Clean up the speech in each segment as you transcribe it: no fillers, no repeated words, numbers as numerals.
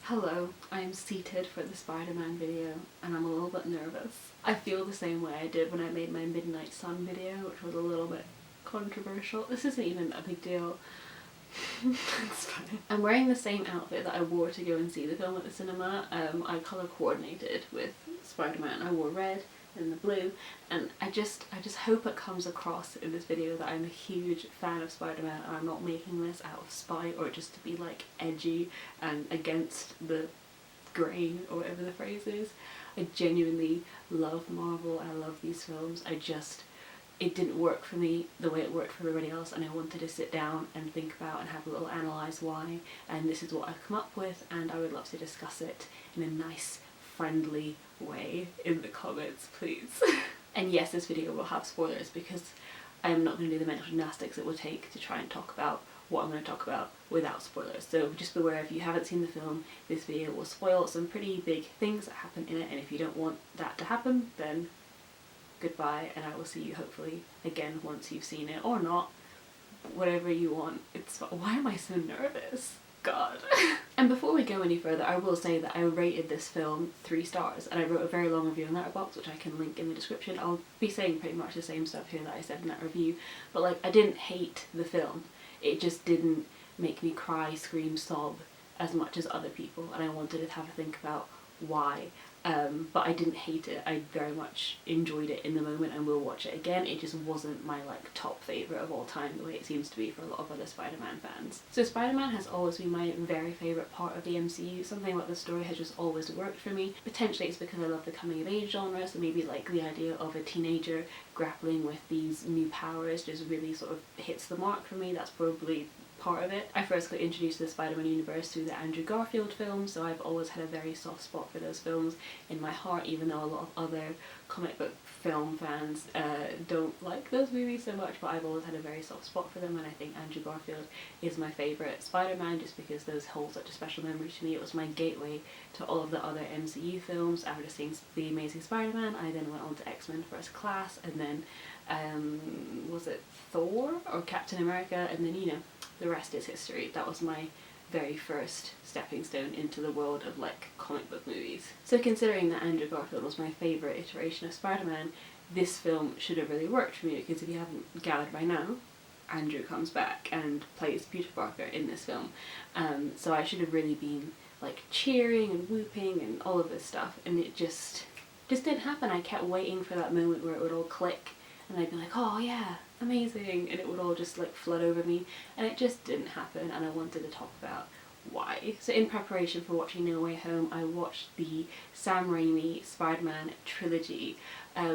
Hello, I am seated for the Spider-Man video and I'm a little bit nervous. I feel the same way I did when I made my Midnight Sun video, which was a little bit controversial. This isn't even a big deal. It's fine. I'm wearing the same outfit that I wore to go and see the film at the cinema. I colour coordinated with Spider-Man. I wore red and the blue, and I just hope it comes across in this video that I'm a huge fan of Spider-Man and I'm not making this out of spite or just to be like edgy and against the grain or whatever the phrase is. I genuinely love Marvel, I love these films. It didn't work for me the way it worked for everybody else, and I wanted to sit down and think about and have a little analyse why, and this is what I've come up with, and I would love to discuss it in a nice friendly way in the comments, please. And yes, this video will have spoilers because I am not going to do the mental gymnastics it will take to try and talk about what I'm going to talk about without spoilers. So just beware, if you haven't seen the film, this video will spoil some pretty big things that happen in it, and if you don't want that to happen, then goodbye, and I will see you hopefully again once you've seen it, or not, whatever you want. Why am I so nervous? God. And before we go any further, I will say that I rated this film 3 stars, and I wrote a very long review in Letterboxd, which I can link in the description. I'll be saying pretty much the same stuff here that I said in that review, but like, I didn't hate the film. It just didn't make me cry, scream, sob as much as other people, and I wanted to have a think about why. But I didn't hate it. I very much enjoyed it in the moment and will watch it again. It just wasn't my like top favourite of all time the way it seems to be for a lot of other Spider-Man fans. So Spider-Man has always been my very favourite part of the MCU. Something about the story has just always worked for me. Potentially it's because I love the coming of age genre, so maybe like the idea of a teenager grappling with these new powers just really sort of hits the mark for me. That's probably part of it. I first got introduced to the Spider-Man universe through the Andrew Garfield films, so I've always had a very soft spot for those films in my heart, even though a lot of other comic book film fans don't like those movies so much, but I've always had a very soft spot for them, and I think Andrew Garfield is my favourite Spider-Man just because those hold such a special memory to me. It was my gateway to all of the other MCU films. After seeing The Amazing Spider-Man, I then went on to X-Men First Class, and then was it Thor or Captain America, and then, you know, the rest is history. That was my very first stepping stone into the world of like comic book movies. So considering that Andrew Garfield was my favourite iteration of Spider-Man, this film should have really worked for me, because if you haven't gathered by now, Andrew comes back and plays Peter Parker in this film. So I should have really been like cheering and whooping and all of this stuff, and it just didn't happen. I kept waiting for that moment where it would all click and I'd be like, oh yeah, amazing, and it would all just like flood over me, and it just didn't happen, and I wanted to talk about why. So in preparation for watching No Way Home, I watched the Sam Raimi Spider-Man trilogy,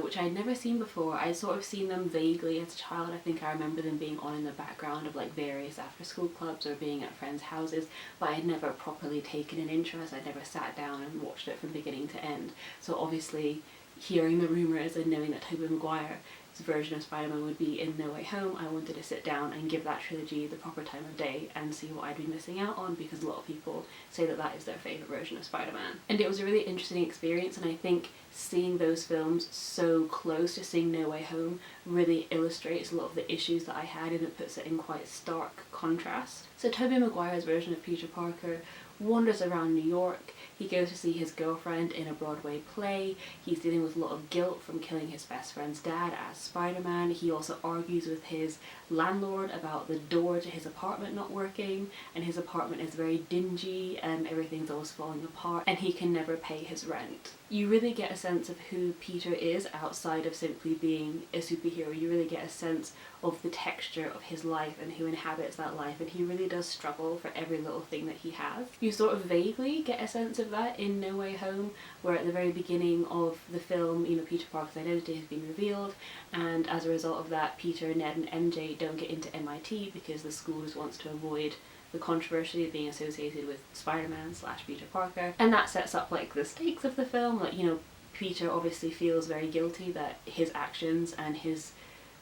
which I had never seen before. I'd sort of seen them vaguely as a child. I think I remember them being on in the background of like various after school clubs or being at friends' houses, but I'd never properly taken an interest. I'd never sat down and watched it from beginning to end. So obviously hearing the rumours and knowing that Tobey Maguire's version of Spider-Man would be in No Way Home, I wanted to sit down and give that trilogy the proper time of day and see what I'd be missing out on, because a lot of people say that that is their favourite version of Spider-Man. And it was a really interesting experience, and I think seeing those films so close to seeing No Way Home really illustrates a lot of the issues that I had, and it puts it in quite stark contrast. So Tobey Maguire's version of Peter Parker wanders around New York. He goes to see his girlfriend in a Broadway play. He's dealing with a lot of guilt from killing his best friend's dad as Spider-Man. He also argues with his landlord about the door to his apartment not working, and his apartment is very dingy and everything's always falling apart, and he can never pay his rent. You really get a sense of who Peter is outside of simply being a superhero. You really get a sense of the texture of his life and who inhabits that life, and he really does struggle for every little thing that he has. You sort of vaguely get a sense of that in No Way Home, where at the very beginning of the film, you know, Peter Parker's identity has been revealed, and as a result of that, Peter, Ned and MJ don't get into MIT because the school just wants to avoid the controversy of being associated with Spider-Man / Peter Parker. And that sets up like the stakes of the film. Like, you know, Peter obviously feels very guilty that his actions and his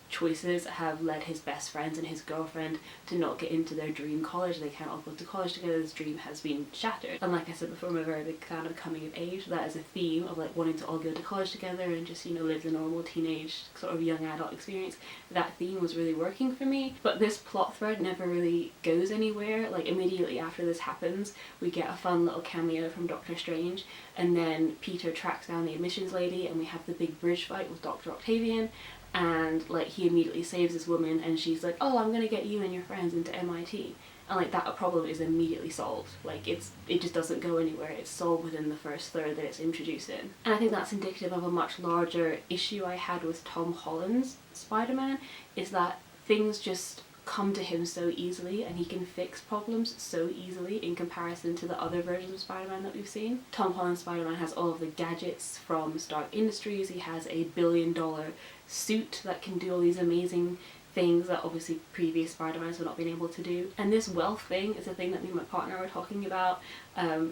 choices have led his best friends and his girlfriend to not get into their dream college. They can't all go to college together. His dream has been shattered. And like I said before, I'm a very big fan of coming of age. That is a theme of like wanting to all go to college together and just, you know, live the normal teenage sort of young adult experience. That theme was really working for me. But this plot thread never really goes anywhere. Like immediately after this happens, we get a fun little cameo from Doctor Strange, and then Peter tracks down the admissions lady, and we have the big bridge fight with Dr. Octavian. And like he immediately saves this woman, and she's like, oh, I'm gonna get you and your friends into MIT, and like that problem is immediately solved. Like it just doesn't go anywhere. It's solved within the first third that it's introduced in. And I think that's indicative of a much larger issue I had with Tom Holland's Spider-Man, is that things just come to him so easily, and he can fix problems so easily in comparison to the other versions of Spider-Man that we've seen. Tom Holland's Spider-Man has all of the gadgets from Stark Industries. He has a $1 billion suit that can do all these amazing things that obviously previous Spider-Mans have not been able to do. And this wealth thing is a thing that me and my partner were talking about,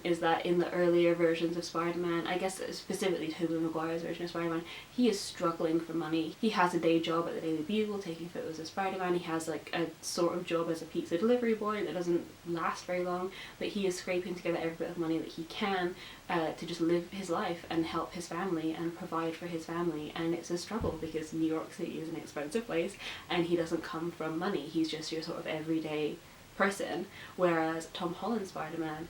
is that in the earlier versions of Spider-Man, I guess specifically Tobey Maguire's version of Spider-Man, he is struggling for money. He has a day job at the Daily Bugle taking photos of Spider-Man. He has like a sort of job as a pizza delivery boy that doesn't last very long, but he is scraping together every bit of money that he can to just live his life and help his family and provide for his family. And it's a struggle because New York City is an expensive place and he doesn't come from money. He's just your sort of everyday person, whereas Tom Holland's Spider-Man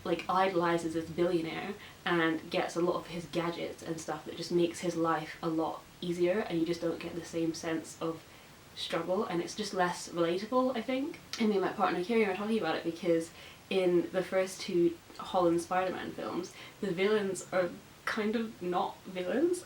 like idolizes this billionaire and gets a lot of his gadgets and stuff that just makes his life a lot easier, and you just don't get the same sense of struggle, and it's just less relatable, I think. And me and my partner Kiri were talking about it because in the first two Holland Spider-Man films, the villains are kind of not villains.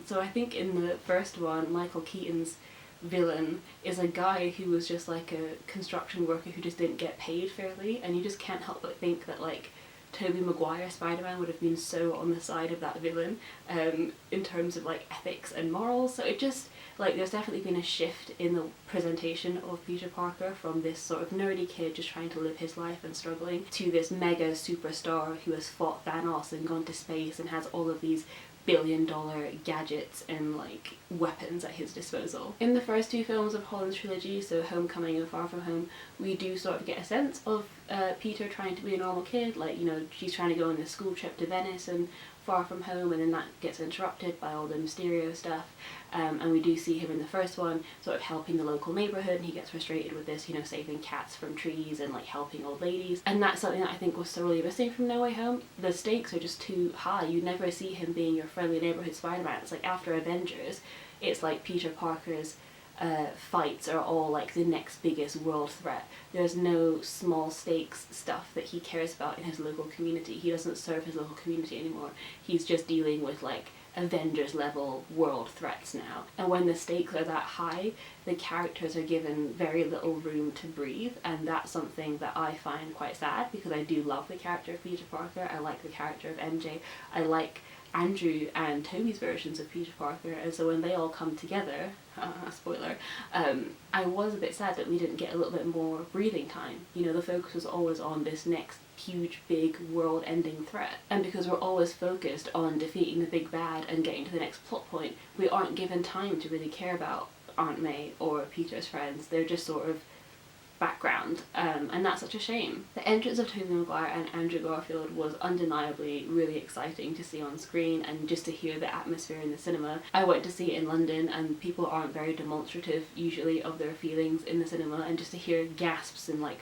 So I think in the first one, Michael Keaton's villain is a guy who was just like a construction worker who just didn't get paid fairly, and you just can't help but think that like Tobey Maguire Spider-Man would have been so on the side of that villain in terms of like ethics and morals. So it just like there's definitely been a shift in the presentation of Peter Parker from this sort of nerdy kid just trying to live his life and struggling to this mega superstar who has fought Thanos and gone to space and has all of these $1 billion gadgets and like weapons at his disposal. In the first two films of Holland's trilogy, so Homecoming and Far From Home, we do sort of get a sense of Peter trying to be a normal kid. Like, you know, she's trying to go on this school trip to Venice and Far From Home, and then that gets interrupted by all the Mysterio stuff. And we do see him in the first one sort of helping the local neighbourhood, and he gets frustrated with this, you know, saving cats from trees and like helping old ladies. And that's something that I think was thoroughly missing from No Way Home. The stakes are just too high. You never see him being your friendly neighbourhood Spider-Man. It's like after Avengers, it's like Peter Parker's fights are all like the next biggest world threat. There's no small stakes stuff that he cares about in his local community. He doesn't serve his local community anymore. He's just dealing with like Avengers level world threats now. And when the stakes are that high, the characters are given very little room to breathe, and that's something that I find quite sad, because I do love the character of Peter Parker. I like the character of MJ. I like Andrew and Toby's versions of Peter Parker, and so when they all come together, spoiler, I was a bit sad that we didn't get a little bit more breathing time. You know, the focus was always on this next huge big world-ending threat, and because we're always focused on defeating the big bad and getting to the next plot point, we aren't given time to really care about Aunt May or Peter's friends. They're just sort of background, and that's such a shame. The entrance of Tobey Maguire and Andrew Garfield was undeniably really exciting to see on screen, and just to hear the atmosphere in the cinema. I went to see it in London, and people aren't very demonstrative usually of their feelings in the cinema, and just to hear gasps and like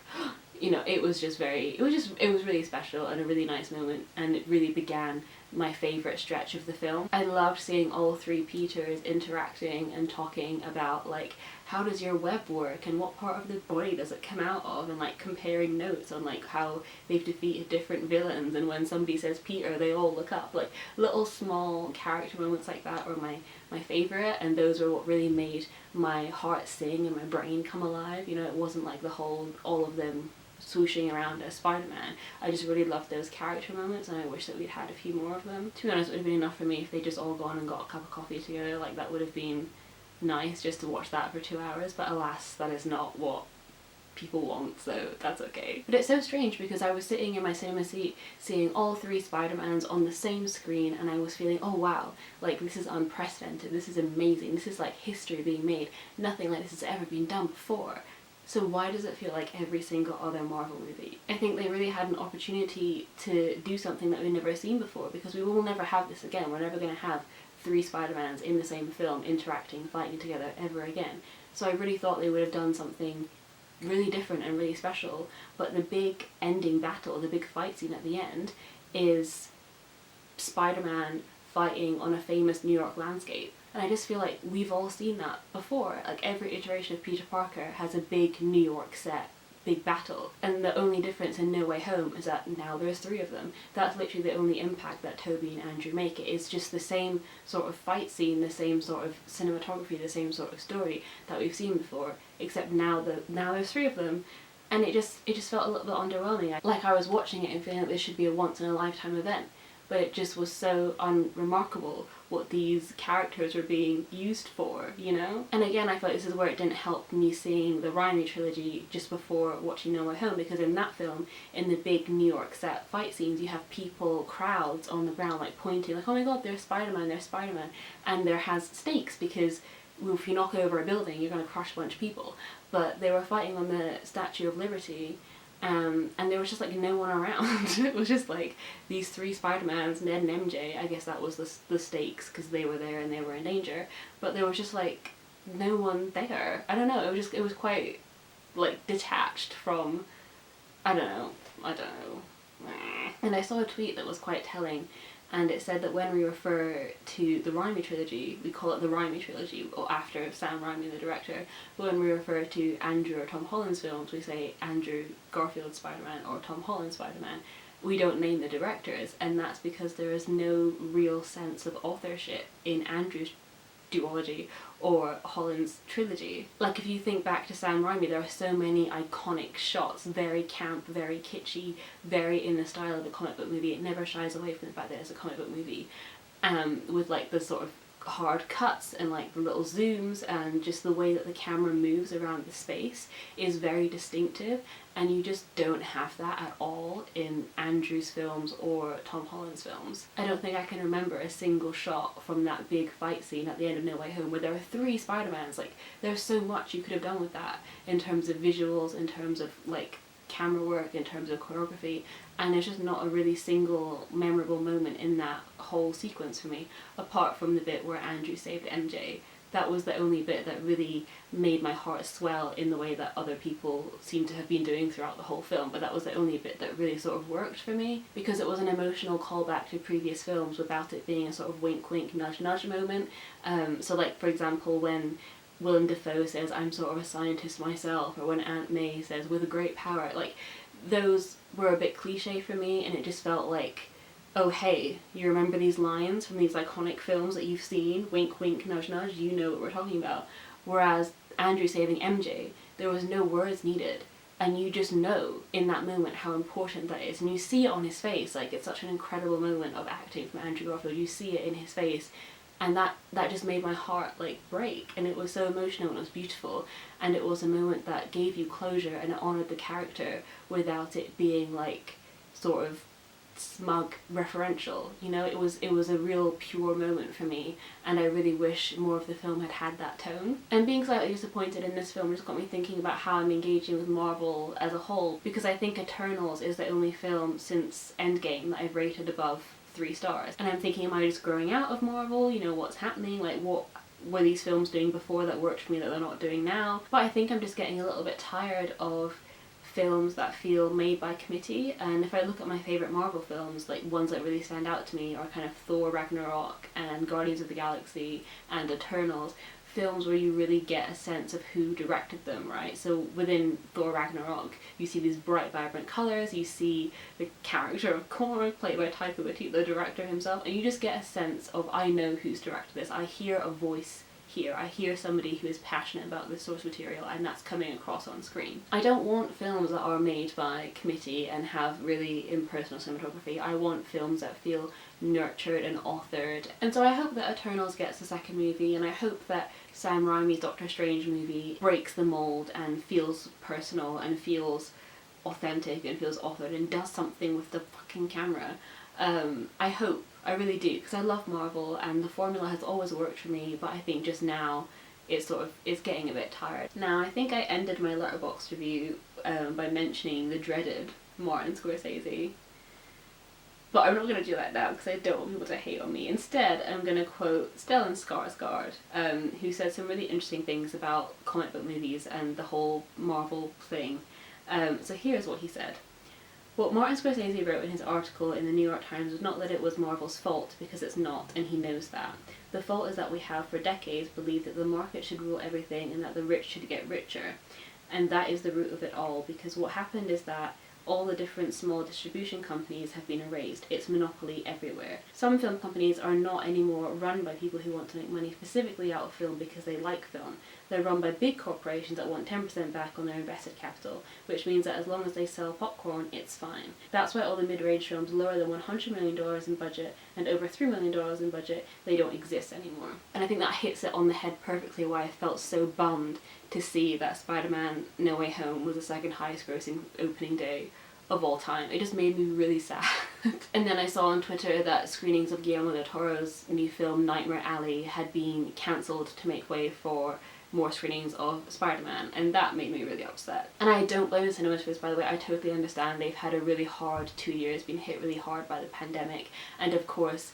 you know, it was really special and a really nice moment, and it really began my favourite stretch of the film. I loved seeing all three Peters interacting and talking about like, how does your web work and what part of the body does it come out of, and like comparing notes on like how they've defeated different villains, and when somebody says Peter they all look up. Like little small character moments like that were my favourite, and those were what really made my heart sing and my brain come alive. You know, it wasn't like all of them swooshing around as Spider-Man. I just really loved those character moments, and I wish that we'd had a few more of them. To be honest, it would have been enough for me if they just all gone and got a cup of coffee together. Like, that would have been nice just to watch that for 2 hours, but alas, that is not what people want, so that's okay. But it's so strange because I was sitting in my cinema seat seeing all 3 Spider-Mans on the same screen, and I was feeling, oh wow, like this is unprecedented, this is amazing, this is like history being made, nothing like this has ever been done before. So why does it feel like every single other Marvel movie? I think they really had an opportunity to do something that we've never seen before, because we will never have this again. We're never going to have 3 Spider-Mans in the same film interacting, fighting together ever again. So I really thought they would have done something really different and really special, but the big ending battle, the big fight scene at the end, is Spider-Man fighting on a famous New York landscape. And I just feel like we've all seen that before. Like every iteration of Peter Parker has a big New York set, big battle. And the only difference in No Way Home is that now there's 3 of them. That's literally the only impact that Tobey and Andrew make. It is just the same sort of fight scene, the same sort of cinematography, the same sort of story that we've seen before, except now there's 3 of them. And it just felt a little bit underwhelming. Like I was watching it and feeling like this should be a once in a lifetime event. But it just was so unremarkable what these characters were being used for, you know? And again, I feel like this is where it didn't help me seeing the Raimi trilogy just before watching No Way Home, because in that film, in the big New York set fight scenes, you have people, crowds on the ground, like pointing, like, oh my god, there's Spider-Man, there's Spider-Man. And there has stakes, because if you knock over a building, you're going to crush a bunch of people. But they were fighting on the Statue of Liberty, and there was just like no one around. It was just like these 3 Spider-Mans, Ned and MJ. I guess that was the stakes because they were there and they were in danger. But there was just like no one there. I don't know. It was quite like detached from. I don't know. And I saw a tweet that was quite telling. And it said that when we refer to the Raimi trilogy, we call it the Raimi trilogy, or after Sam Raimi, the director. But when we refer to Andrew or Tom Holland's films, we say Andrew Garfield Spider-Man or Tom Holland Spider-Man. We don't name the directors, and that's because there is no real sense of authorship in Andrew's duology or Holland's trilogy. Like if you think back to Sam Raimi, there are so many iconic shots, very camp, very kitschy, very in the style of a comic book movie. It never shies away from the fact that it's a comic book movie, with like the sort of hard cuts and like the little zooms, and just the way that the camera moves around the space is very distinctive, and you just don't have that at all in Andrew's films or Tom Holland's films. I don't think I can remember a single shot from that big fight scene at the end of No Way Home where there were 3 Spider-Mans. Like there's so much you could have done with that in terms of visuals, in terms of like camera work, in terms of choreography, and there's just not a really single memorable moment in that whole sequence for me, apart from the bit where Andrew saved MJ. That was the only bit that really made my heart swell in the way that other people seem to have been doing throughout the whole film, but that was the only bit that really sort of worked for me, because it was an emotional callback to previous films without it being a sort of wink wink nudge nudge moment. So like for example when Willem Dafoe says, I'm sort of a scientist myself, or when Aunt May says, with a great power, like, those were a bit cliche for me, and it just felt like, oh hey, you remember these lines from these iconic films that you've seen, wink wink nudge nudge, you know what we're talking about. Whereas Andrew saving MJ, there was no words needed, and you just know in that moment how important that is, and you see it on his face. Like, it's such an incredible moment of acting from Andrew Garfield, you see it in his face. And that just made my heart like break, and it was so emotional and it was beautiful, and it was a moment that gave you closure and it honoured the character without it being like sort of smug referential, you know. It was a real pure moment for me, and I really wish more of the film had that tone. And being slightly disappointed in this film just got me thinking about how I'm engaging with Marvel as a whole, because I think Eternals is the only film since Endgame that I've rated above 3 stars. And I'm thinking, am I just growing out of Marvel? You know, what's happening? Like, what were these films doing before that worked for me that they're not doing now? But I think I'm just getting a little bit tired of films that feel made by committee. And if I look at my favourite Marvel films, like ones that really stand out to me are kind of Thor Ragnarok and Guardians of the Galaxy and Eternals. Films where you really get a sense of who directed them, right? So within Thor Ragnarok, you see these bright, vibrant colours, you see the character of Korg, played by Taika Waititi, the director himself, and you just get a sense of, I know who's directed this, I hear a voice hear. I hear somebody who is passionate about the source material, and that's coming across on screen. I don't want films that are made by committee and have really impersonal cinematography. I want films that feel nurtured and authored. And so I hope that Eternals gets a second movie, and I hope that Sam Raimi's Doctor Strange movie breaks the mold and feels personal and feels authentic and feels authored and does something with the fucking camera. I hope, I really do, because I love Marvel and the formula has always worked for me, but I think just now it's getting a bit tired. Now, I think I ended my Letterboxd review by mentioning the dreaded Martin Scorsese, but I'm not going to do that now because I don't want people to hate on me. Instead, I'm going to quote Stellan Skarsgård, who said some really interesting things about comic book movies and the whole Marvel thing. So here's what he said. What Martin Scorsese wrote in his article in the New York Times was not that it was Marvel's fault, because it's not, and he knows that. The fault is that we have for decades believed that the market should rule everything and that the rich should get richer. And that is the root of it all, because what happened is that all the different small distribution companies have been erased. It's monopoly everywhere. Some film companies are not anymore run by people who want to make money specifically out of film because they like film. They're run by big corporations that want 10% back on their invested capital, which means that as long as they sell popcorn, it's fine. That's why all the mid-range films lower than $100 million in budget and over $3 million in budget, they don't exist anymore. And I think that hits it on the head perfectly why I felt so bummed to see that Spider-Man No Way Home was the second highest grossing opening day of all time. It just made me really sad. And then I saw on Twitter that screenings of Guillermo del Toro's new film Nightmare Alley had been cancelled to make way for more screenings of Spider-Man, and that made me really upset. And I don't blame the cinemas for this, by the way. I totally understand they've had a really hard 2 years, been hit really hard by the pandemic, and of course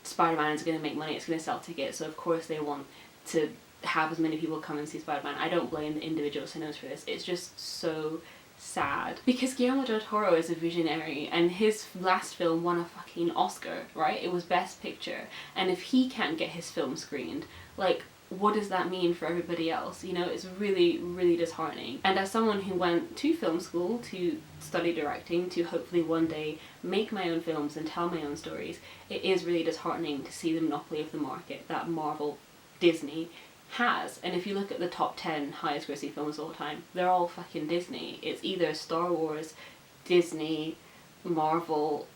Spider-Man is going to make money, it's going to sell tickets, so of course they want to have as many people come and see Spider-Man. I don't blame the individual cinemas for this. It's just so sad, because Guillermo del Toro is a visionary and his last film won a fucking Oscar, right? It was Best Picture, and if he can't get his film screened, like, what does that mean for everybody else? You know, it's really, really disheartening. And as someone who went to film school to study directing, to hopefully one day make my own films and tell my own stories, it is really disheartening to see the monopoly of the market that Marvel, Disney has. And if you look at the top 10 highest grossing films of all time, they're all fucking Disney. It's either Star Wars, Disney, Marvel.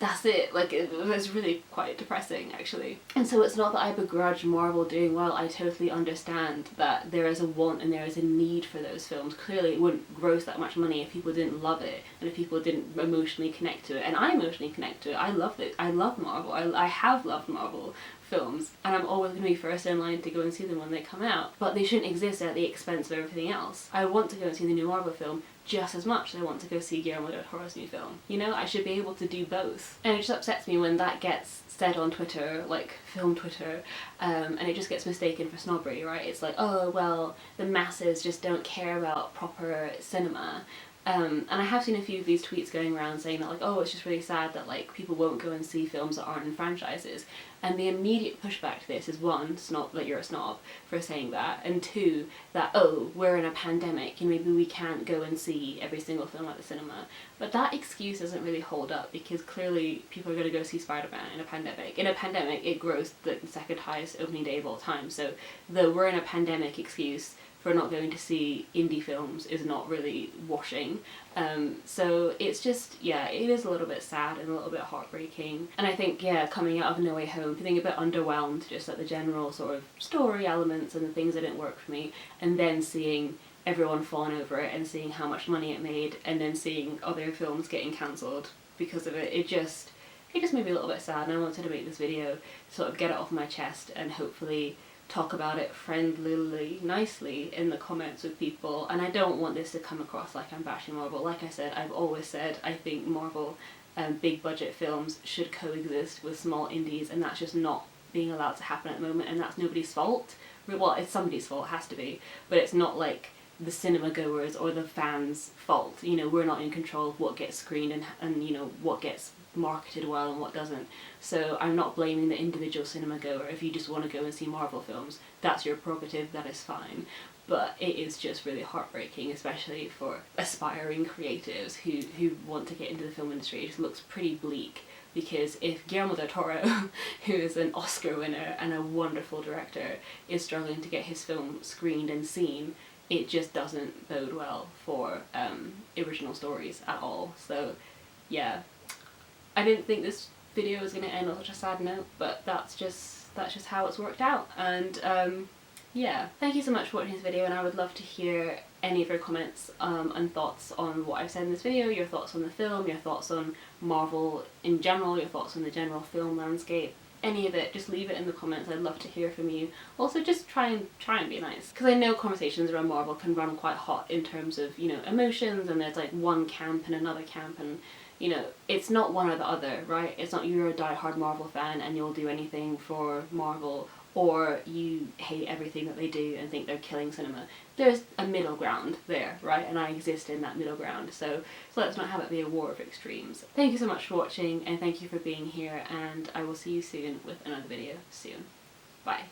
That's it. Like, it's really quite depressing, actually. And so it's not that I begrudge Marvel doing well. I totally understand that there is a want and there is a need for those films. Clearly it wouldn't gross that much money if people didn't love it and if people didn't emotionally connect to it. And I emotionally connect to it. I love it. I love Marvel. I have loved Marvel films, and I'm always going to be first in line to go and see them when they come out. But they shouldn't exist at the expense of everything else. I want to go and see the new Marvel film just as much as I want to go see Guillermo del Toro's new film. You know, I should be able to do both. And it just upsets me when that gets said on Twitter, like film Twitter, and it just gets mistaken for snobbery, right? It's like, oh, well, the masses just don't care about proper cinema. And I have seen a few of these tweets going around saying that, like, oh, it's just really sad that, like, people won't go and see films that aren't in franchises. And the immediate pushback to this is, one, snob, that you're a snob for saying that, and two, that, oh, we're in a pandemic and maybe we can't go and see every single film at the cinema. But that excuse doesn't really hold up, because clearly people are going to go see Spider-Man in a pandemic. In a pandemic, it grossed the second highest opening day of all time, so the we're in a pandemic excuse for not going to see indie films is not really washing. So it's just, yeah, it is a little bit sad and a little bit heartbreaking. And I think, yeah, coming out of No Way Home, feeling a bit underwhelmed just at the general sort of story elements and the things that didn't work for me, and then seeing everyone fawn over it and seeing how much money it made, and then seeing other films getting cancelled because of it, it just made me a little bit sad, and I wanted to make this video to sort of get it off my chest and hopefully talk about it friendlily, nicely in the comments with people. And I don't want this to come across like I'm bashing Marvel. Like I said, I've always said I think Marvel big budget films should coexist with small indies, and that's just not being allowed to happen at the moment, and that's nobody's fault. Well, it's somebody's fault, it has to be, but it's not like the cinema goers or the fans' fault. You know, we're not in control of what gets screened and you know, what gets marketed well and what doesn't. So I'm not blaming the individual cinema goer. If you just want to go and see Marvel films, that's your prerogative, that is fine. But it is just really heartbreaking, especially for aspiring creatives who want to get into the film industry. It just looks pretty bleak because if Guillermo del Toro, who is an Oscar winner and a wonderful director, is struggling to get his film screened and seen, it just doesn't bode well for original stories at all. So yeah, I didn't think this video was going to end on such a sad note, but that's just how it's worked out. And yeah, thank you so much for watching this video, and I would love to hear any of your comments and thoughts on what I've said in this video, your thoughts on the film, your thoughts on Marvel in general, your thoughts on the general film landscape, any of it. Just leave it in the comments. I'd love to hear from you. Also, just try and be nice, because I know conversations around Marvel can run quite hot in terms of, you know, emotions, and there's like one camp and another camp, and you know, it's not one or the other, right? It's not you're a diehard Marvel fan and you'll do anything for Marvel, or you hate everything that they do and think they're killing cinema. There's a middle ground there, right? And I exist in that middle ground, so let's not have it be a war of extremes. Thank you so much for watching, and thank you for being here, and I will see you soon with another video soon. Bye.